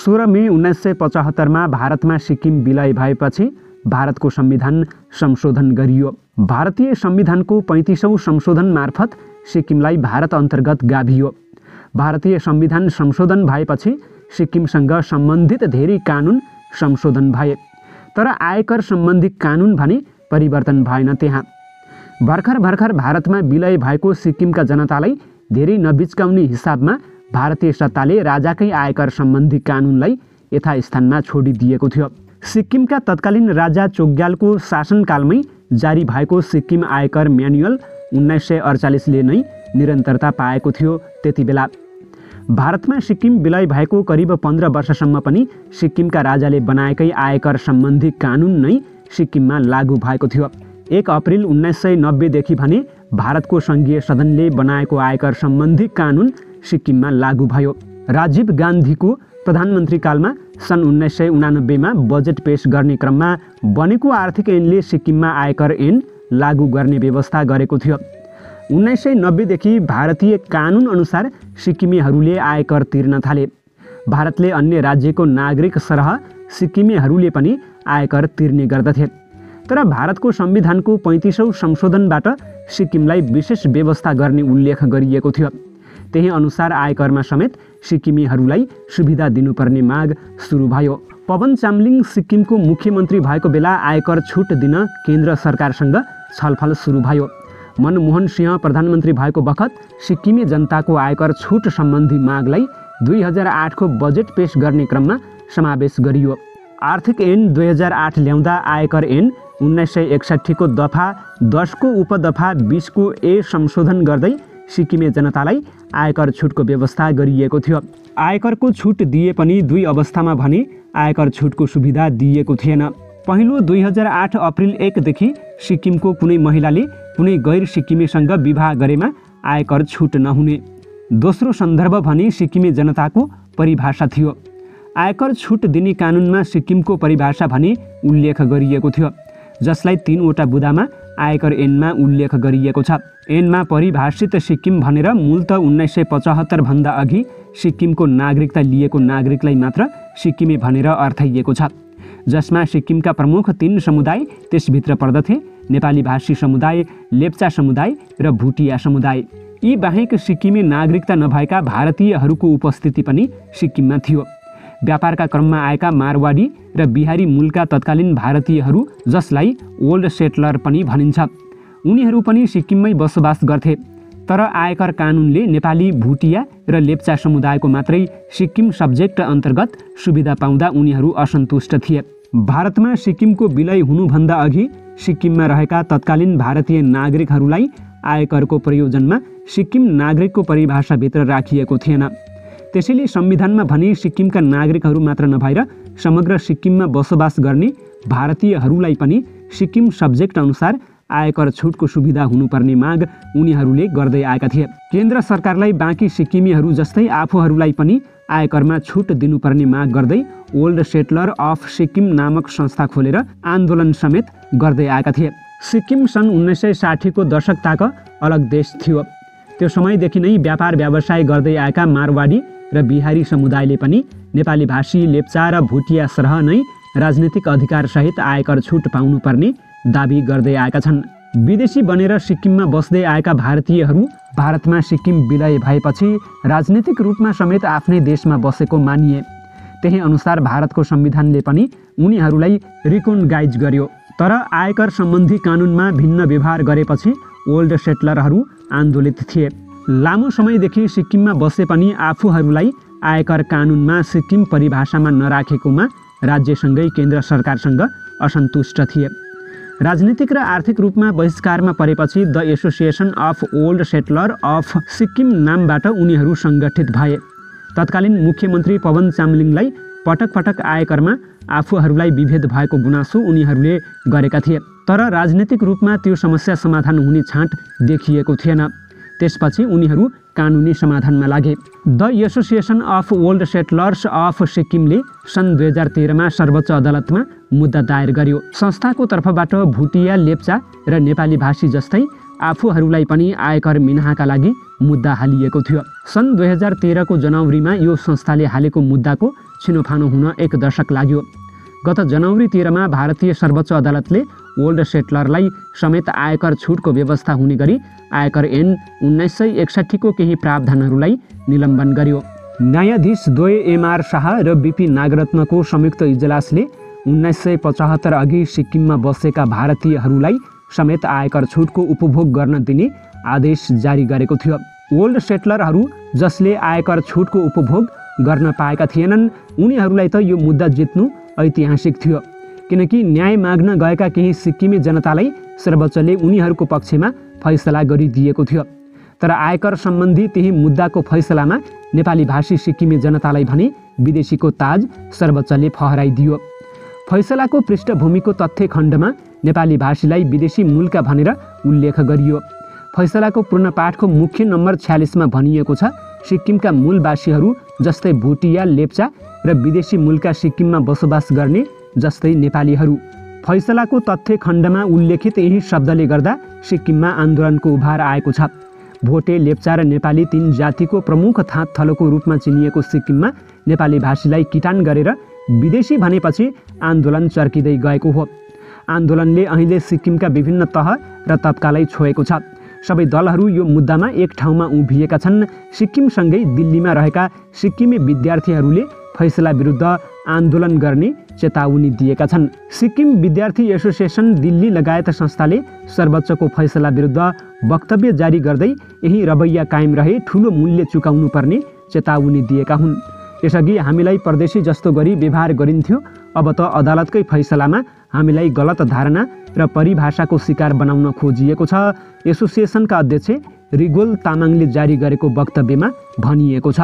16 मे 1975 मा भारतमा सिक्किम विलय भएपछि भारतको संविधान संशोधन गरियो। भारतीय संविधानको 35औं संशोधन मार्फत सिक्किमलाई भारत अन्तर्गत गाभियो। भारतीय संविधान संशोधन भएपछि सिक्किमसँग सम्बन्धित धेरै कानुन संशोधन भए, तर आयकर सम्बन्धी कानुन भने परिवर्तन भएन। त्यहाँ भर्खर भारतमा विलय भएको सिक्किमका जनतालाई धेरै नबिच्काउने हिसाबमा भारतीय सत्ताले राजाकै आयकर सम्बन्धी कानुनलाई यथास्थानमा छोडिदिएको थियो। सिक्किमका तत्कालीन राजा चोग्यालको शासनकालमै जारी भएको सिक्किम आयकर म्यानुअल 1948 ले नै निरन्तरता पाएको थियो। त्यति बेला भारतमा सिक्किम विलय भएको करिब 15 वर्षसम्म पनि सिक्किमका राजाले बनाएकै आयकर सम्बन्धी कानुन नै सिक्किममा लागू भएको थियो। 1 अप्रिल 1990 देखि भने भारतको सङ्घीय सदनले बनाएको आयकर सम्बन्धी कानुन सिक्किममा लागू भयो। राजीव गान्धीको प्रधानमन्त्री कालमा सन् 1989 मा बजेट पेश गर्ने क्रममा बनेको आर्थिक ऐनले सिक्किममा आयकर ऐन लागू गर्ने व्यवस्था गरेको थियो। 1990 देखि भारतीय कानुन अनुसार सिक्किमेहरूले आयकर तिर्न थाले। भारतले अन्य राज्यको नागरिक सरह सिक्किमेहरूले पनि आयकर तिर्ने गर्दथे। तर भारतको संविधानको 35औं संशोधनबाट सिक्किमलाई विशेष व्यवस्था गर्ने उल्लेख गरिएको थियो। त्यही अनुसार आयकरमा समेत सिक्किमेहरूलाई सुविधा दिनुपर्ने माग सुरु भयो। पवन चामलिङ सिक्किमको मुख्यमन्त्री भएको बेला आयकर छुट दिन केन्द्र सरकारसँग छलफल सुरु भयो। मनमोहन सिंह प्रधानमन्त्री भएको बखत सिक्किमे जनताको आयकर छुट सम्बन्धी मागलाई 2008 को बजेट पेश गर्ने क्रममा समावेश गरियो। आर्थिक ऐन 2008 ल्याउँदा आयकर ऐन 1961 को दफा 10 को उपदफा 20 को ए संशोधन गर्दै सिक्किमे जनतालाई आयकर छुटको व्यवस्था गरिएको थियो। आयकरको छुट दिए पनि 2 अवस्थामा भने आयकर छुटको सुविधा दिएको थिएन। पहिलो 2008 अप्रिल 1 देखि सिक्किमको कुनै महिलाले कुनै गैर सिक्किमेसँग विवाह गरेमा आयकर छुट नहुने। दोस्रो सन्दर्भ भने सिक्किमे जनताको परिभाषा थियो। आयकर छुट दिने कानुनमा सिक्किमको परिभाषा भने उल्लेख गरिएको थियो, जसलाई 3 वटा बुँदामा आयकर ऐनमा उल्लेख गरिएको छ। ऐनमा परिभाषित सिक्किम भनेर मूलत 1975 भन्दा अघि सिक्किमको नागरिकता लिएको नागरिकलाई मात्र सिक्किमे भनेर अर्थाइएको छ, जसमा सिक्किमका प्रमुख 3 समुदाय त्यसभित्र पर्दथे: नेपाली भाषी समुदाय, लेप्चा समुदाय र भुटिया समुदाय। यी बाहेक सिक्किमे नागरिकता नभएका भारतीयहरूको उपस्थिति पनि सिक्किममा थियो। व्यापारका क्रममा आएका मारवाडी र बिहारी मूलका तत्कालीन भारतीयहरू, जसलाई ओल्ड सेटलर पनि भनिन्छ, उनीहरू पनि सिक्किममै बसोबास गर्थे। तर आयकर कानुनले नेपाली, भुटिया र लेप्चा समुदायको मात्रै सिक्किम सब्जेक्ट अन्तर्गत सुविधा पाउँदा उनीहरू असन्तुष्ट थिए। भारतमा सिक्किमको विलय हुनुभन्दा अघि सिक्किममा रहेका तत्कालीन भारतीय नागरिकहरूलाई आयकरको प्रयोजनमा सिक्किम नागरिकको परिभाषाभित्र राखिएको थिएन। त्यसैले संविधानमा भने सिक्किमका नागरिकहरू मात्र नभएर समग्र सिक्किममा बसोबास गर्ने भारतीयहरूलाई पनि सिक्किम सब्जेक्ट अनुसार आयकर छुटको सुविधा हुनुपर्ने माग उनीहरूले गर्दै आएका थिए। केन्द्र सरकारलाई बाँकी सिक्किमेहरू जस्तै आफूहरूलाई पनि आयकरमा छुट दिनुपर्ने माग गर्दै ओल्ड सेटलर अफ सिक्किम नामक संस्था खोलेर आन्दोलन समेत गर्दै आएका थिए। सिक्किम सन् 1960 को दशक ताक अलग देश थियो। त्यो समयदेखि नै व्यापार व्यवसाय गर्दै आएका मारवाडी र बिहारी समुदायले पनि नेपाली भाषी, लेप्चा र भुटिया सरह नै राजनीतिक अधिकारसहित आयकर छुट पाउनुपर्ने दाबी गर्दै आएका छन्। विदेशी बनेर सिक्किममा बस्दै आएका भारतीयहरू भारतमा सिक्किम विलय भएपछि राजनीतिक रूपमा समेत आफ्नै देशमा बसेको मानिए। त्यही अनुसार भारतको संविधानले पनि उनीहरूलाई रिकग्नाइज गर्यो। तर आयकर सम्बन्धी कानुनमा भिन्न व्यवहार गरेपछि ओल्ड सेटलरहरू आन्दोलित थिए। लामो समयदेखि सिक्किममा बसे पनि आफूहरूलाई आयकर कानुनमा सिक्किम परिभाषामा नराखेकोमा राज्यसँगै केन्द्र सरकारसँग असन्तुष्ट थिए। राजनीतिक र आर्थिक रूपमा बहिष्कारमा परेपछि the association of old settler of Sikkim नामबाट उनीहरू सङ्गठित भए। तत्कालीन मुख्यमन्त्री पवन चामलिङलाई पटक पटक आयकरमा आफूहरूलाई विभेद भएको गुनासो उनीहरूले गरेका थिए। तर राजनीतिक रूपमा त्यो समस्या समाधान हुने छाँट देखिएको थिएन। त्यसपछि उनीहरू कानुनी समाधानमा लागे। The association of old settlers of सिक्किमले सन् 2013 मा सर्वोच्च अदालतमा मुद्दा दायर गर्यो। संस्थाको तर्फबाट भुटिया, लेप्चा र नेपाली भाषी जस्तै आफूहरूलाई पनि आयकर मिनाहाका लागि मुद्दा हालिएको थियो। सन् 2013 को जनवरीमा यो संस्थाले हालेको मुद्दाको छिनोफानो हुन 1 दशक लाग्यो। गत जनवरी 13 मा भारतीय सर्वोच्च अदालतले ओल्ड सेटलरलाई समेत आयकर छुटको व्यवस्था हुने गरी आयकर ऐन 1961 को केही प्रावधानहरूलाई निलम्बन गर्यो। न्यायाधीश द्वय एमआर शाह र बीपी नागरत्नको संयुक्त इजलासले 1975 अघि सिक्किममा बसेका भारतीयहरूलाई समेत आयकर छुटको उपभोग गर्न दिने आदेश जारी गरेको थियो। ओल्ड सेटलरहरू जसले आयकर छुटको उपभोग गर्न पाएका थिएनन् उनीहरूलाई त यो मुद्दा जित्नु ऐतिहासिक थियो, किनकि न्याय माग्न गएका केही सिक्किमे जनतालाई सर्वोच्चले उनीहरूको पक्षमा फैसला गरिदिएको थियो। तर आयकर सम्बन्धी त्यही मुद्दाको फैसलामा नेपाली भाषी सिक्किमे जनतालाई भने विदेशीको ताज सर्वोच्चले फहराइदियो। फैसलाको पृष्ठभूमिको तथ्य खण्डमा नेपाली भाषीलाई विदेशी मूलका भनेर उल्लेख गरियो। फैसलाको पूर्ण पाठको मुख्य नम्बर 46 मा भनिएको छ, सिक्किमका मूलवासीहरू जस्तै भुटिया, लेप्चा र विदेशी मूलका सिक्किममा बसोबास गर्ने जस्तै नेपालीहरू। फैसलाको तथ्य खण्डमा उल्लेखित यही शब्दले गर्दा सिक्किममा आन्दोलनको उभार आएको छ। भोटे, लेप्चा र नेपाली 3 जातिको प्रमुख थलोको रूपमा चिनिएको सिक्किममा नेपाली भाषीलाई किटान गरेर विदेशी भनेपछि आन्दोलन चर्किँदै गएको हो। आन्दोलनले अहिले सिक्किमका विभिन्न तह र तबकालाई छोएको छ। सबै दलहरू यो मुद्दामा एक ठाउँमा उभिएका छन्। सिक्किमसँगै दिल्लीमा रहेका सिक्किमे विद्यार्थीहरूले फैसला विरुद्ध आन्दोलन गर्ने चेतावनी दिएका छन्। सिक्किम विद्यार्थी एसोसिएसन दिल्ली लगायत संस्थाले सर्वोच्चको फैसला विरुद्ध वक्तव्य जारी गर्दै यही रवैया कायम रहे ठूलो मूल्य चुकाउनु पर्ने चेतावनी दिएका हुन्। यसअघि हामीलाई परदेशी जस्तो गरी व्यवहार गरिन्थ्यो, अब त अदालतकै फैसलामा हामीलाई गलत धारणा र परिभाषाको शिकार बनाउन खोजिएको छ, एसोसिएसनका अध्यक्ष रिगोल तामाङले जारी गरेको वक्तव्यमा भनिएको छ।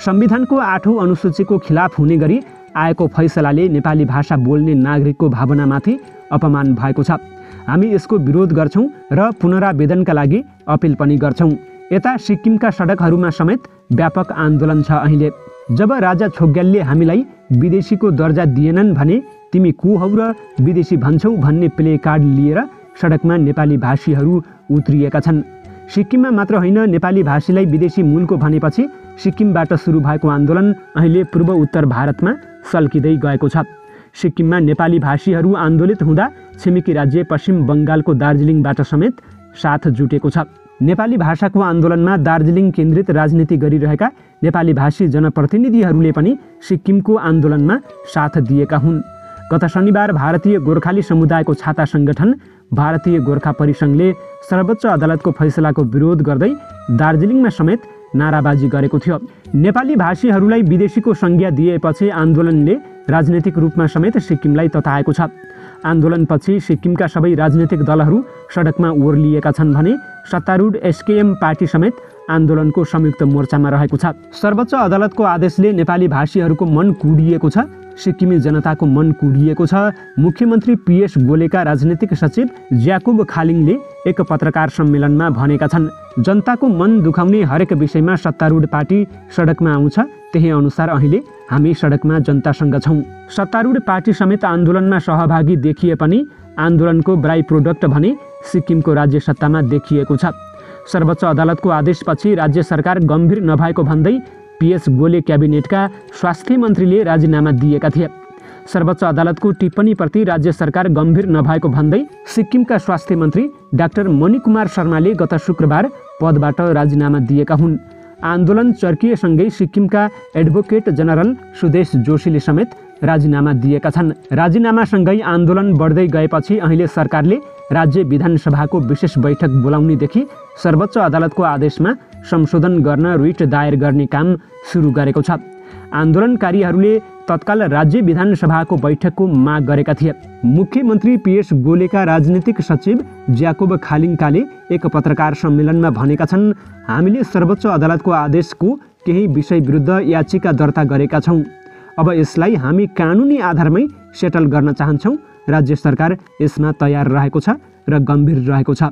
संविधानको 8औं अनुसूचीको खिलाफ हुने गरी आएको फैसलाले नेपाली भाषा बोल्ने नागरिकको भावनामाथि अपमान भएको छ। हामी यसको विरोध गर्छौं र पुनरावेदनका लागि अपिल पनि गर्छौं। यता सिक्किमका सडकहरूमा समेत व्यापक आन्दोलन छ। अहिले जब राजा छोग्यालले हामीलाई विदेशीको दर्जा दिएनन् भने तिमी को हौ र विदेशी भन्छौ भन्ने प्ले कार्ड लिएर सडकमा नेपाली भाषीहरू उत्रिएका छन्। सिक्किममा मात्र होइन, नेपाली भाषीलाई विदेशी मूलको भनेपछि सिक्किमबाट सुरु भएको आन्दोलन अहिले पूर्व उत्तर भारतमा सल्किँदै गएको छ। सिक्किममा नेपाली भाषीहरू आन्दोलित हुँदा छिमेकी राज्य पश्चिम बङ्गालको दार्जिलिङबाट समेत साथ जुटेको छ। नेपाली भाषाको आन्दोलनमा दार्जिलिङ केन्द्रित राजनीति गरिरहेका नेपाली भाषी जनप्रतिनिधिहरूले पनि सिक्किमको आन्दोलनमा साथ दिएका हुन्। गत शनिबार भारतीय गोर्खाली समुदायको छाता सङ्गठन भारतीय गोर्खा परिसङ्घले सर्वोच्च अदालतको फैसलाको विरोध गर्दै दार्जिलिङमा समेत नाराबाजी गरेको थियो। नेपाली भाषीहरूलाई विदेशीको संज्ञा दिएपछि आन्दोलनले राजनैतिक रूपमा समेत सिक्किमलाई तताएको छ। आन्दोलनपछि सिक्किमका सबै राजनैतिक दलहरू सडकमा ओर्लिएका छन् भने सत्तारूढ एसकेएम पार्टी समेत आन्दोलनको संयुक्त मोर्चामा रहेको छ। सर्वोच्च अदालतको आदेशले नेपाली भाषीहरूको मन कुडिएको छ, सिक्किमी जनताको मन कुडिएको छ। मुख्यमन्त्री पीएस गोलेका राजनीतिक सचिव ज्याकुब खालिङले एक पत्रकार सम्मेलनमा भनेका छन्, जनताको मन दुखाउने हरेक विषयमा सत्तारूढ पार्टी सडकमा आउँछ, त्यही अनुसार अहिले हामी सडकमा जनतासँग छौँ। सत्तारूढ पार्टी समेत आन्दोलनमा सहभागी देखिए पनि आन्दोलनको बाइ प्रोडक्ट भने सिक्किमको राज्य सत्तामा देखिएको छ। सर्वोच्च अदालतको आदेशपछि राज्य सरकार गम्भीर नभएको भन्दै पीएस गोले क्याबिनेटका स्वास्थ्य मन्त्रीले राजीनामा दिएका थिए। सर्वोच्च अदालतको टिप्पणीप्रति राज्य सरकार गम्भीर नभएको भन्दै सिक्किमका स्वास्थ्य मन्त्री डाक्टर मणिकुमार शर्माले गत शुक्रबार पदबाट राजीनामा दिएका हुन्। आन्दोलन चर्किएसँगै सिक्किमका एडभोकेट जनरल सुदेश जोशीले समेत राजीनामा दिएका छन्। राजीनामासँगै आन्दोलन बढ्दै गएपछि अहिले सरकारले राज्य विधानसभाको विशेष बैठक बोलाउनेदेखि सर्वोच्च अदालतको आदेशमा संशोधन गर्न रिट दायर गर्ने काम सुरु गरेको छ। आन्दोलनकारीहरूले तत्काल राज्य विधानसभाको बैठकको माग गरेका थिए। मुख्यमन्त्री पीएस गोलेका राजनीतिक सचिव ज्याकुब खालिङकाले एक पत्रकार सम्मेलनमा भनेका छन्, हामीले सर्वोच्च अदालतको आदेशको केही विषय विरुद्ध याचिका दर्ता गरेका छौँ। अब यसलाई हामी कानुनी आधारमै सेटल गर्न चाहन्छौँ। राज्य सरकार यसमा तयार रहेको छ र गम्भीर रहेको छ।